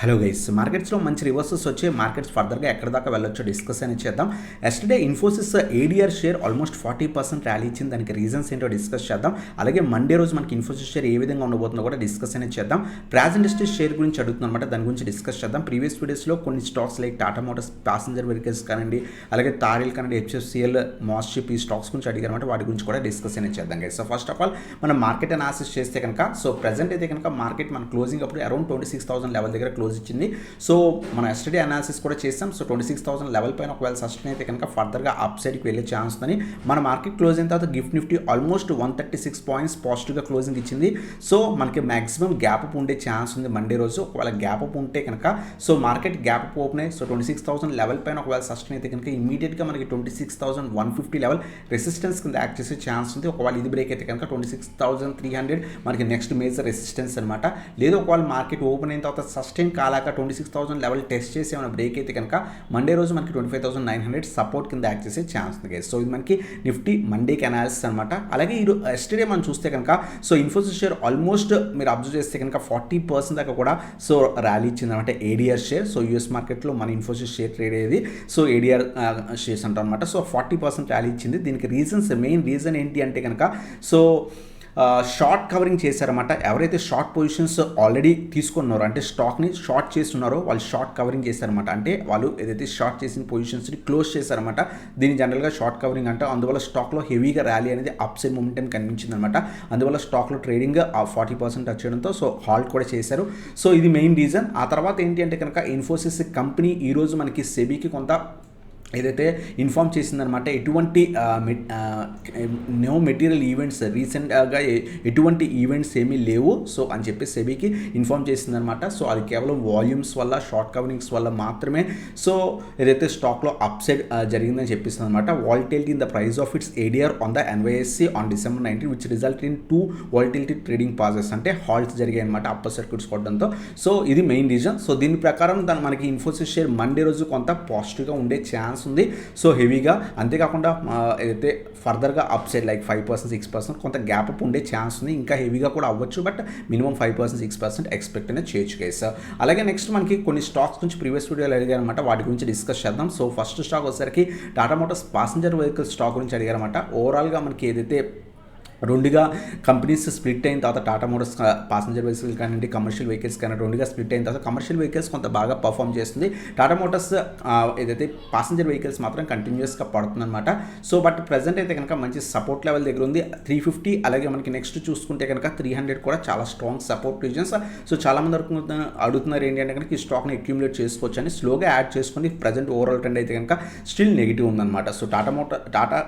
Hello guys, మార్కెట్స్లో మంచి reverses వచ్చే మార్కెట్స్ ఫర్దర్గా ఎక్కడ దాకా వెళ్ళొచ్చో డిస్కస్ అని చేద్దాం. Yesterday Infosys ADR share almost 40% rally ఇచ్చింది. దానికి రీజన్స్ ఏంటో డిస్కస్ చేద్దాం. అలాగే మండే రోజు మనకి ఇన్ఫోసిస్ షేర్ ఏ విధంగా ఉండబోతుందో కూడా డిస్కస్ అనేది చేద్దాం. ప్రాజ్ ఇండస్ట్రీస్ షేర్ గురించి అడుగుతుంది అనమాట, దాని గురించి డిస్కస్ చేద్దాం. ప్రీవియస్ వీడియోస్లో కొన్ని stocks like Tata Motors passenger vehicles కానివ్వండి, అలాగే తారిల్ కానివ్వండి, హెచ్ఎఫ్సిఎల్, మోస్చిప్ ఈ స్టాక్స్ గురించి అడిగారన్నమాట. వాటి గురించి కూడా డిస్కస్ అనేది చేద్దాం guys. So first of all మనం మార్కెట్ అనాలిసిస్ చేస్తే కనుక, సో ప్రెజెంట్ అయితే కనుక మార్కెట్ మన క్లోజింగ్ అప్పుడు అరౌండ్ 26,000 లెవెల్ దగ్గర క్లోజ్ ఇచ్చింది. సో మనం ఎస్టర్డే అనాలిసిస్ కూడా చేస్తాం. సో 26,000 లెవెల్ పైన ఒకవేళ సస్టైన్ అయితే కనుక ఫర్దర్గా అప్ సైడ్కి వెళ్ళే ఛాన్స్ ఉందని మన మార్కెట్ క్లోజ్ అయిన తర్వాత గిఫ్ట్ నిఫ్టీ ఆల్మోస్ట్ 136 పాయింట్స్ పాజిటివ్గా క్లోజింగ్ ఇచ్చింది. సో మనకి మాక్సిమం గ్యాప్ అప్ ఉండే ఛాన్స్ ఉంది మండే రోజు. ఒకవేళ గ్యాప్ అప్ ఉంటే కనుక so market gap up open అయ్యి సో 26,000 లెవెల్ పైన ఒకవేళ సస్టైన్ అయితే కనుక ఇమీడియట్గా మనకి 26,150 లెవెల్ రెసిస్టెన్స్ కింద యాక్ట్ చేసే ఛాన్స్ ఉంది. ఒకవేళ ఇది బ్రేక్ అయితే కనుక 26,300 మనకి నెక్స్ట్ మేజర్ రెసిస్టెన్స్ అనమాట. లేదు ఒకవేళ మార్కెట్ ఓపెన్ అయిన తర్వాత సస్టైన్ కాలాక 26,000 లెవెల్ టెస్ట్ చేసి ఏమైనా బ్రేక్ అయితే కనుక మండే రోజు మనకి 25,900 సపోర్ట్ కింద యాక్ట్ చేసే ఛాన్స్ ఉంది. సో ఇది మనకి నిఫ్టీ మండేకి అనాలిసిస్ అనమాట. అలాగే ఈ ఎస్టర్డే మనం చూస్తే కనుక సో ఇన్ఫోసిస్ షేర్ ఆల్మోస్ట్ మీరు అబ్జర్వ్ చేస్తే కనుక 40% దాకా కూడా సో ర్యాలీ ఇచ్చింది అనమాట ఏడీఆర్ షేర్. సో యూఎస్ మార్కెట్లో మన ఇన్ఫోసిస్ షేర్ ట్రేడ్ అయ్యేది సో ఏడీఆర్ షేర్స్ అంటాం అనమాట. సో 40% ర్యాలీ ఇచ్చింది. దీనికి రీజన్స్ మెయిన్ రీజన్ ఏంటి అంటే కనుక సో షార్ట్ కవరింగ్ చేశారన్నమాట. ఎవరైతే షార్ట్ పొజిషన్స్ ఆల్రెడీ తీసుకున్నారో అంటే స్టాక్ని షార్ట్ చేస్తున్నారో వాళ్ళు షార్ట్ కవరింగ్ చేశారన్నమాట. అంటే వాళ్ళు ఏదైతే షార్ట్ చేసిన పొజిషన్స్ని క్లోజ్ చేశారన్నమాట. దీన్ని జనరల్గా షార్ట్ కవరింగ్ అంటే అందువల్ల స్టాక్లో హెవీగా ర్యాలీ అనేది అప్ సైడ్ మూమెంట్ కనిపించింది అనమాట. అందువల్ల స్టాక్లో ట్రేడింగ్ 40% వచ్చేయడంతో సో హాల్ట్ కూడా చేశారు. సో ఇది మెయిన్ రీజన్. ఆ తర్వాత ఏంటి అంటే కనుక ఇన్ఫోసిస్ కంపెనీ ఈరోజు మనకి సెబీకి కొంత ఏదైతే ఇన్ఫామ్ చేసిందనమాట, ఎటువంటి నో మెటీరియల్ ఈవెంట్స్ రీసెంట్గా ఎటువంటి ఈవెంట్స్ ఏమీ లేవు సో అని చెప్పి సెబీకి ఇన్ఫామ్ చేసిందనమాట. సో అది కేవలం వాల్యూమ్స్ వల్ల షార్ట్ కవరింగ్స్ వల్ల మాత్రమే సో ఏదైతే స్టాక్లో అప్ సైడ్ జరిగిందని చెప్పిస్తుంది అనమాట. Volatility in the price of it's ADR on the ఎన్వైఎస్సి on December 19 which result in 2 volatility trading pauses అంటే హాల్ట్స్ జరిగాయి అనమాట అప్పర్ సర్క్యూట్స్ కొట్టడంతో. సో ఇది మెయిన్ రీజన్. సో దీని ప్రకారం మనకి ఇన్ఫోసిస్ షేర్ మండే రోజు కొంత పాజిటివ్గా ఉండే ఛాన్స్ ఉంది సో హెవీగా. అంతేకాకుండా ఏదైతే ఫర్దర్గా అప్ సైడ్ లైక్ 5% 6% కొంత గ్యాప్ అప్ ఉండే ఛాన్స్ ఉంది. ఇంకా హెవీగా కూడా అవ్వచ్చు, బట్ మినిమం 5% 6% ఎక్స్పెక్ట్ అనేది చేయొచ్చు గైస్. అలాగే నెక్స్ట్ మనకి కొన్ని స్టాక్స్ గురించి ప్రీవియస్ వీడియోలో అడిగారనమాట, వాటి గురించి డిస్కస్ చేద్దాం. సో ఫస్ట్ స్టాక్ వచ్చేసరికి Tata Motors passenger vehicle stock గురించి అడిగారనమాట. ఓవరాల్గా మనకి ఏదైతే రెండుగా కంపెనీస్ స్ప్లిట్ అయిన తర్వాత టాటా మోటార్స్ ప్యాసింజర్ వెహికల్స్ కానివ్వండి, కమర్షియల్ వెహికల్స్ కానీ రెండుగా స్ప్లిట్ అయిన తర్వాత కమర్షియల్ వెహికల్స్ కొంత బాగా పర్ఫామ్ చేస్తుంది. టాటా మోటార్స్ ఏదైతే ప్యాసింజర్ వెహికల్స్ మాత్రం కంటిన్యూస్గా పడుతుందన్నమాట. సో బట్ ప్రజెంట్ అయితే కనుక మంచి సపోర్ట్ లెవెల్ దగ్గర ఉంది 350. అలాగే మనకి నెక్స్ట్ చూసుకుంటే కనుక 300 కూడా చాలా స్ట్రాంగ్ సపోర్ట్ రీజన్స్. సో చాలామంది అడుగుతున్నారు ఏంటి అంటే కనుక ఈ స్టాక్ని అక్యూములేట్ చేసుకోవచ్చు అని. స్లోగా యాడ్ చేసుకుని ప్రజెంట్ ఓవరాల్ ట్రెండ్ అయితే కనుక స్టిల్ నెగిటివ్ ఉందన్నమాట. So Tata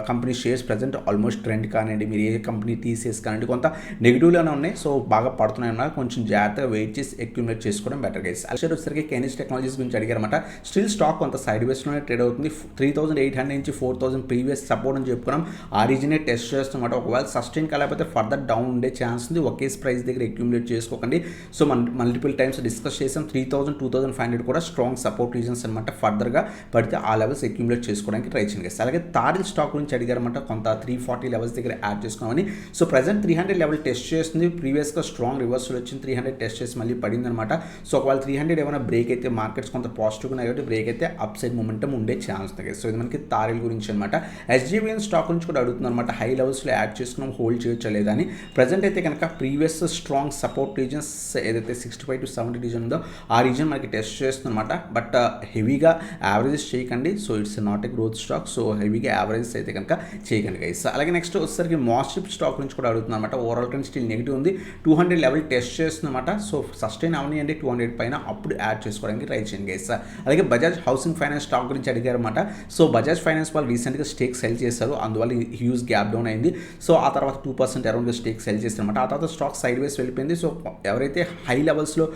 company shares present almost trend కానివ్వండి, మీరు ఏ కంపెనీ టీసీఎస్ కానివ్వండి కొంత నెగిటివ్లోనే ఉన్నాయి. సో బాగా పడుతున్నాయి అన్నమాట. కొంచెం జాగ్రత్తగా వెయిట్ చేసి అక్యూములేట్ చేసుకోవడం బెటర్ గైస్. షేర్ వచ్చేసరికి కైనెస్ టెక్నాలజీస్ గురించి అడిగారన్నమాట. స్టిల్ స్టాక్ కొంత సైడ్ వేస్లోనే ట్రేడ్ అవుతుంది. 3,800 నుంచి 4,000 ప్రీవియస్ సపోర్ట్ అని చెప్పుకున్నాం. ఆ రీజనే టెస్ట్ చేస్తున్నమాట. ఒకవేళ సస్టైన్ కాలేకపోతే ఫర్దర్ డౌన్ ఉండే ఛాన్స్ ఉంది. ఒకే ప్రైస్ దగ్గర అక్యూములేట్ చేసుకోకండి. సో మల్టిపుల్ టైమ్స్ డిస్కస్ చేసాం. 3,000 2,500 కూడా స్ట్రాంగ్ సపోర్ట్ రీజన్స్ అనమాట. ఫర్దర్గా పడితే ఆ లెవెల్స్ అక్యూములేట్ చేసుకోవడానికి ట్రై చేయండి. అలాగే తారిల్ స్టాక్ గురించి అడిగారన్నమాట. కొంత 340 లెవెల్స్ దగ్గర యాడ్ చేసుకున్నామని. సో ప్రజెంట్ 300 లెవెల్ టెస్ట్ చేస్తుంది. ప్రీవియస్గా స్ట్రాంగ్ రివర్సల్ వచ్చింది. 300 టెస్ట్ చేసి మళ్ళీ పడింది అనమాట. సో ఒకవేళ 300 ఏమైనా బ్రేక్ అయితే మార్కెట్స్ కొంత పాజిటివ్గా ఉన్నాయి కాబట్టి బ్రేక్ అయితే అప్ సైడ్ మూమెంటం ఉండే ఛాన్స్ ఉంది. సో ఇది మనకి తారిల్ గురించి అనమాట. Sjvn స్టాక్ గురించి కూడా అడుగుతుంది అనమాట. హై లెవెల్స్లో యాడ్ చేసుకున్నాం, హోల్డ్ చేయొచ్చా లేదా అని. ప్రజెంట్ అయితే కనుక ప్రీవియస్ స్ట్రాంగ్ సపోర్ట్ రీజన్స్ ఏదైతే 65 to 70 రీజన్ ఉందో ఆ రీజన్ మనకి టెస్ట్ చేస్తుంది అనమాట. బట్ హెవీగా యావరేజెస్ చేయకండి. So it's not a growth stock. So హెవీగా యావరేజెస్ అయితే కనుక చేయకండి గైస్. అలాగే నెక్స్ట్ వచ్చేసరికి Moschip స్టాక్ గురించి కూడా అడుగుతుంది అనమాట. ఓవరాల్ ట్రెండ్ స్టిల్ నెగిటివ్ ఉంది. 200 లెవెల్ టెస్ట్ చేస్తుందన్నమాట. సో సస్టైన్ అవనియండి 200 పైన అప్పుడు యాడ్ చేసుకోవడానికి ట్రై చేయండి గైస్. అలాగే బజాజ్ హౌసింగ్ ఫైనాన్స్ స్టాక్ గురించి అడిగారన్నమాట. సో బజాజ్ ఫైనాన్స్ వాళ్ళు రీసెంట్గా స్టేక్ సెల్ చేశారు. అందువల్ల హ్యూజ్ గ్యాప్ డౌన్ అయింది. సో ఆ తర్వాత 2% అరౌండ్గా స్టేక్ సెల్ చేస్తారన్నమాట. ఆ తర్వాత స్టాక్ సైడ్ వేస్ వెళ్ళిపోయింది. సో ఎవరైతే హై లెవెల్స్లో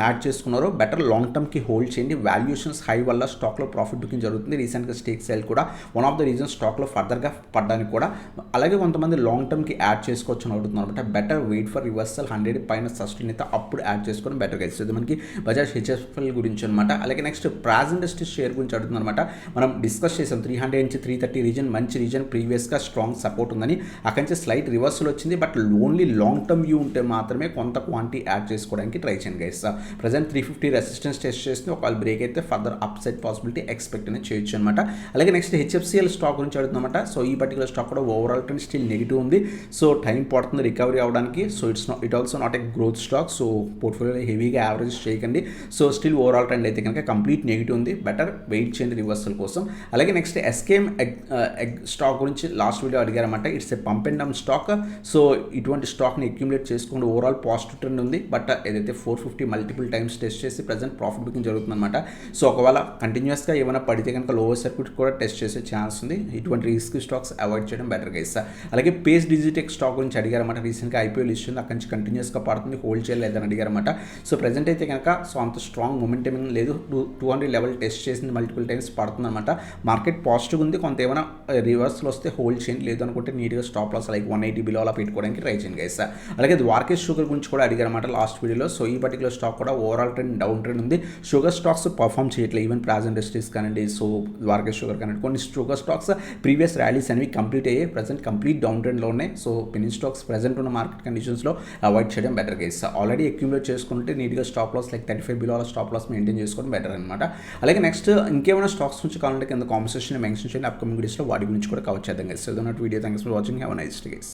యాడ్ చేసుకున్నారో బెటర్ లాంగ్ టర్మ్కి హోల్డ్ చేయండి. వాల్యుయేషన్స్ హై వల్ల స్టాక్లో ప్రాఫిట్ బుకింగ్ జరుగుతుంది. రీసెంట్గా స్టేక్ సెల్ కూడా వన్ ఆఫ్ ద రీజన్స్ స్టాక్లో స్టాక్లో ఫర్దర్గా పడడానికి కూడా, అలాగే కొంతమంది లాంగ్ టర్మ్కి యాడ్ చేసుకోవచ్చు అని అడుగుతున్నారు అనమాట. బెటర్ వెయిట్ ఫర్ రివర్సల్ 100 పైన సస్టైన్ అయితే అప్పుడు యాడ్ చేసుకొని బెటర్గా ఇస్తుంది. మనకి బజాజ్ హెచ్ఎఫ్ఎల్ గురించి అనమాట. అలాగే నెక్స్ట్ ప్రాజ్ ఇండస్ట్రీస్ షేర్ గురించి అడుగుతున్నారు అనమాట. మనం డిస్కస్ చేసాం 300 నుంచి 330 రీజన్ మంచి రీజన్, ప్రీవియస్గా స్ట్రాంగ్ సపోర్ట్ ఉందని, అక్కడి నుంచి స్లైట్ రివర్సల్ వచ్చింది. But only long term view ఉంటే మాత్రమే కొంత క్వాంటిటీ యాడ్ చేసుకోవడానికి ట్రై చేయండి గైస్. ప్రజెంట్ 350 రెసిస్టెన్స్ టెస్ట్ చేస్తే ఒకవేళ బ్రేక్ అయితే further up side possibility expect అనేది చేయొచ్చు అనమాట. అలాగే నెక్స్ట్ హెచ్ఎఫ్సిఎల్ స్టాక్ గురించి అడుగుతుందన్నమాట. సో ఈ పర్టికులర్ స్టాక్ కూడా ఓవరాల్ ట్రెండ్ స్టిల్ నెగిటివ్ ఉంది. సో టైం పడుతుంది రికవరీ అవ్వడానికి. So it also not a growth stock. So portfolio హెవీగా యావరేజ్ చేయకండి. సో స్టిల్ ఓవరాల్ ట్రెండ్ అయితే కనుక కంప్లీట్ నెగిటివ్ ఉంది. బెటర్ వెయిట్ చేయండి రివర్సల్ కోసం. అలాగే నెక్స్ట్ ఎస్కేఎం ఎగ్ స్టాక్ గురించి లాస్ట్ వీడియో అడిగారన్నమాట. It's a pump and down stock. So ఇటువంటి స్టాక్ని అక్యుములేట్ చేసుకుంటూ ఓవరాల్ పాజిటివ్ ట్రెండ్ ఉంది. బట్ ఏదైతే 450 మల్టిపుల్ టైమ్స్ టెస్ట్ చేసి ప్రజెంట్ ప్రాఫిట్ బుకింగ్ జరుగుతుందన్నమాట. సో ఒకవేళ కంటిన్యూస్గా ఏమైనా పడితే కనుక లోవర్ సర్క్యూట్ కూడా టెస్ట్ చేసే ఛాన్స్ ఉంది. ఇటువంటి రిస్క్ స్టాక్స్ అవాయిడ్ చేయడం బెటర్గా ఇస్తా. అలాగే పేస్ డిజిటెక్ స్టాక్ గురించి అడిగారన్నమాట. రీసెంట్గా ఐపీఓ లిస్ట్ ఉంది, అక్కడి నుంచి కంటిన్యూస్గా పడుతుంది, హోల్డ్ చేయలేదని అడిగారన్నమాట. సో ప్రజెంట్ అయితే కనుక సో అంత స్ట్రాంగ్ మొమెంటం లేదు. 200 లెవెల్ టెస్ట్ చేసింది మల్టిపుల్ టైమ్స్ పడుతుందన్నమాట. మార్కెట్ పాజిటివ్ ఉంది. కొంత ఏమైనా రివర్స్లో వస్తే హోల్డ్ చేయండి, లేదు అనుకుంటే నీట్గా స్టాప్ లాస్ లైక్ 180 బిలో అలా పెట్టుకోవడానికి ట్రై చేయండి గైస్. అలాగే ద్వారకేష్ షుగర్ గురించి కూడా అడిగారన్నమాట లాస్ట్ వీడియోలో. సో ఈ పర్టికులర్ స్టాక్ కూడా ఓవరాల్ ట్రెండ్ డౌన్ ట్రెండ్ ఉంది. షుగర్ స్టాక్స్ పర్ఫామ్ చేయట్లేదు. ఈవెన్ ప్రాజ్ ఇండస్ట్రీస్ కానివ్వండి, సో ద్వారకేష్ షుగర్ కానివ్వండి, కొన్ని షుగర్ స్టాక్స్ ప్రీవియస్ ర్యాలీస్ అనేవి కంప్లీట్ అయ్యాయి. ప్రజెంట్ కంప్లీట్ డౌన్ ట్రెండ్లో ఉన్నాయి. సో పెనీ స్టాక్స్ ప్రజెంట్ ఉన్న మార్కెట్ కండిషన్స్లో అవాయిడ్ చేయడం బెటర్ గైస్. ఆల్రెడీ అక్యుములేట్ చేసుకుంటే నీట్గా స్టాప్ లాస్ లైక్ 35 బిలో అలా స్టాప్ లాస్ మెయింటైన్ చేసుకోవడం బెటర్ అనమాట. అలాగే నెక్స్ట్ ఇంకేమైనా స్టాక్స్ నుంచి కావాలంటే కింద కాంబినేషన్ మెన్షన్ చేయండి. అప్కమింగ్ వీడియోస్లో వాటి గురించి కూడా కవర్ చేద్దాం guys. So video thanks for watching. Have a nice day guys.